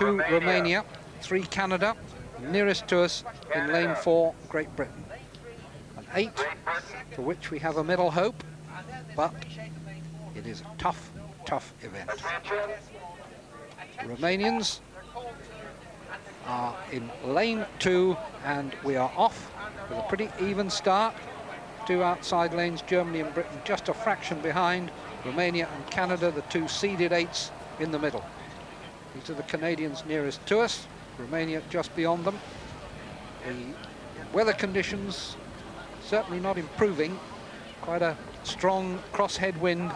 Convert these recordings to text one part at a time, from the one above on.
2, Romania, 3, Canada, nearest to us in lane 4, Great Britain. An 8, for which we have a medal hope, but it is a tough, tough event. The Romanians are in lane 2, and we are off with a pretty even start. 2 outside lanes, Germany and Britain just a fraction behind. Romania and Canada, the 2 seeded 8s in the middle. These are the Canadians nearest to us, Romania just beyond them. The weather conditions certainly not improving. Quite a strong crosshead wind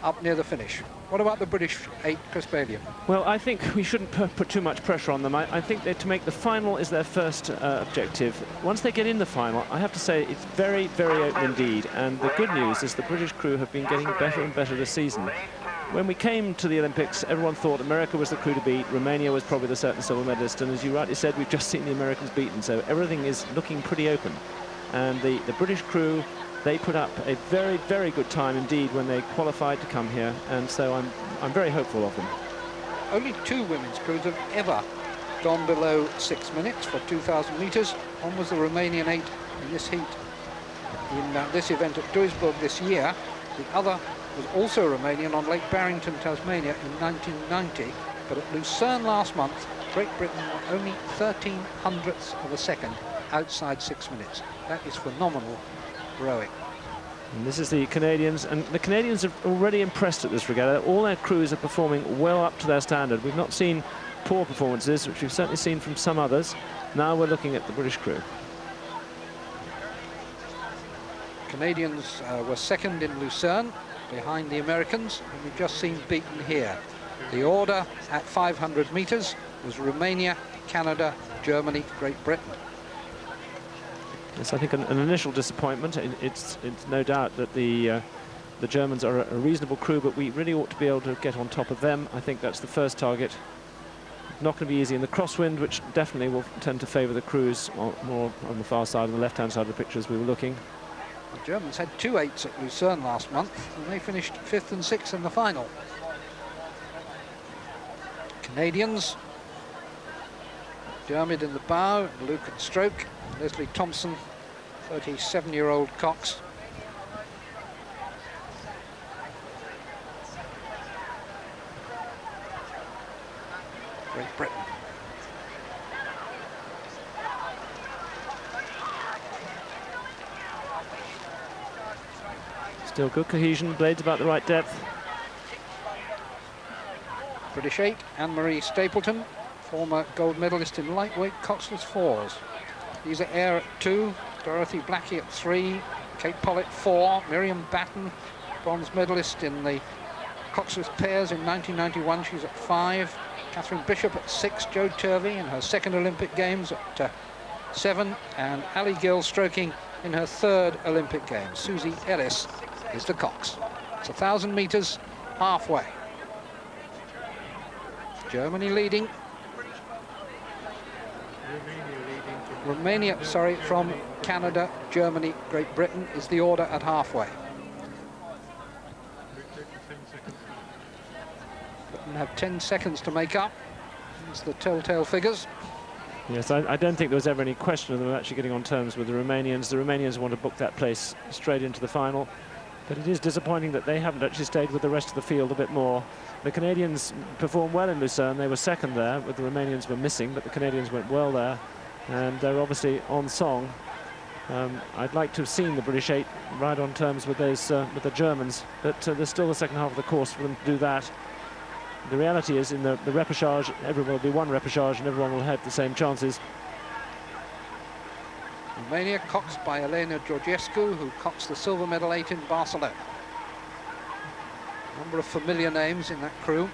up near the finish. What about the British 8, Chris Baillieu? Well, I think we shouldn't put too much pressure on them. I think that to make the final is their first objective. Once they get in the final, I have to say it's very, very open indeed. And the good news is the British crew have been getting better and better this season. When we came to the Olympics, everyone thought America was the crew to beat. Romania was probably the certain silver medalist. And as you rightly said, we've just seen the Americans beaten. So everything is looking pretty open. And the British crew, they put up a very, very good time indeed when they qualified to come here, and so I'm very hopeful of them. Only 2 women's crews have ever gone below 6 minutes for 2,000 metres. One was the Romanian 8 in this heat in this event at Duisburg this year. The other was also Romanian on Lake Barrington, Tasmania in 1990. But at Lucerne last month, Great Britain were only 13/100ths of a second outside 6 minutes. That is phenomenal rowing. And this is the Canadians, and the Canadians are already impressed at this regatta. All their crews are performing well up to their standard. We've not seen poor performances, which we've certainly seen from some others. Now we're looking at the British crew. Canadians were second in Lucerne, behind the Americans, and we've just seen beaten here. The order at 500 metres was Romania, Canada, Germany, Great Britain. Yes, I think an initial disappointment. It's no doubt that the Germans are a reasonable crew, but we really ought to be able to get on top of them. I think that's the first target. Not going to be easy in the crosswind, which definitely will tend to favour the crews more on the far side, on the left-hand side of the picture as we were looking. The Germans had 2 8s at Lucerne last month, and they finished 5th and 6th in the final. Canadians, Dermot in the bow, Luke at stroke, Leslie Thompson, 37-year-old Cox. Great Britain. Still good cohesion, blades about the right depth. British 8, Anne-Marie Stapleton, former gold medalist in lightweight coxless 4s. These are Eyre at 2, Dorothy Blackie at 3, Kate Pollett 4, Miriam Batten, bronze medalist in the coxless pairs in 1991, she's at 5, Catherine Bishop at 6, Jo Turvey in her 2nd Olympic Games at 7, and Ali Gill stroking in her 3rd Olympic Games. Susie Ellis is the cox. It's 1,000 metres halfway. Germany leading. Romania, sorry, from Canada, Germany, Great Britain is the order at halfway. Britain have 10 seconds to make up. That's the telltale figures. Yes, I don't think there was ever any question of them actually getting on terms with the Romanians. The Romanians want to book that place straight into the final. But it is disappointing that they haven't actually stayed with the rest of the field a bit more. The Canadians performed well in Lucerne. They were second there, but the Romanians were missing, but the Canadians went well there. And they're obviously on song. I'd like to have seen the British 8 right on terms with those with the Germans, but there's still the second half of the course for them to do that. The reality is, in the repechage, everyone will be one repechage and everyone will have the same chances. Romania coxed by Elena Georgescu, who coxed the silver medal 8 in Barcelona. A number of familiar names in that crew.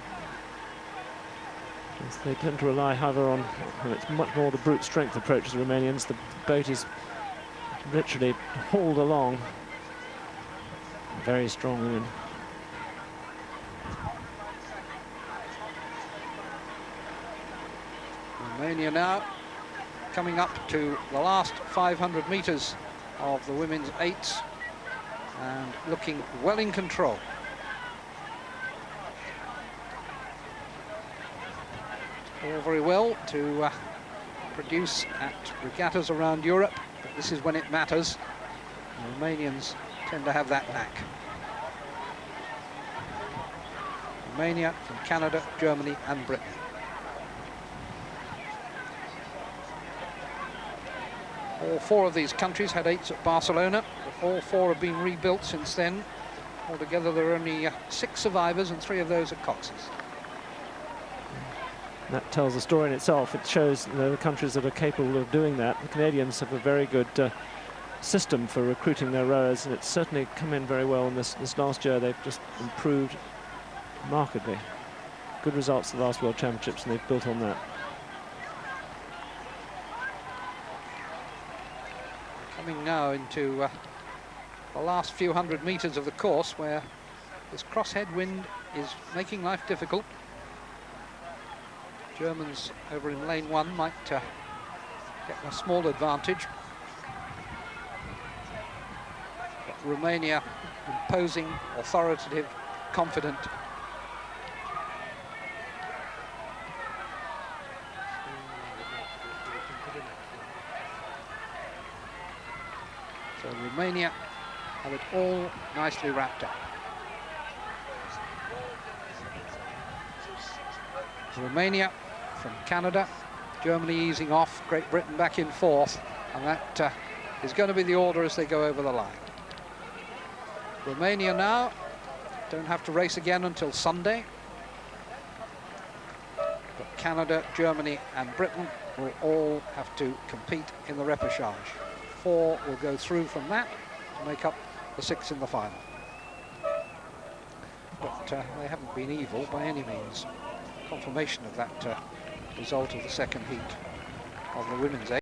Yes, they tend to rely, however, on it's much more the brute strength approach to the Romanians. The boat is literally hauled along. Very strong women. Romania now coming up to the last 500 metres of the women's 8s and looking well in control. All very well to produce at regattas around Europe, but this is when it matters. The Romanians tend to have that knack. Romania from Canada, Germany and Britain. All four of these countries had 8s at Barcelona. All four have been rebuilt since then. Altogether there are only 6 survivors, and 3 of those are Coxes. That tells a story in itself. It shows the countries that are capable of doing that. The Canadians have a very good system for recruiting their rowers, and it's certainly come in very well in this last year. They've just improved markedly. Good results at the last World Championships, and they've built on that. Coming now into the last few hundred meters of the course, where this crosshead wind is making life difficult. Germans over in lane 1 might get a small advantage. But Romania, imposing, authoritative, confident. So Romania have it all nicely wrapped up. Romania from Canada, Germany easing off, Great Britain back in 4th, and that is going to be the order as they go over the line. Romania now don't have to race again until Sunday, but Canada, Germany and Britain will all have to compete in the repechage. 4 will go through from that to make up the 6 in the final. But they haven't been evil by any means. Confirmation of that result of the second heat of the women's 8.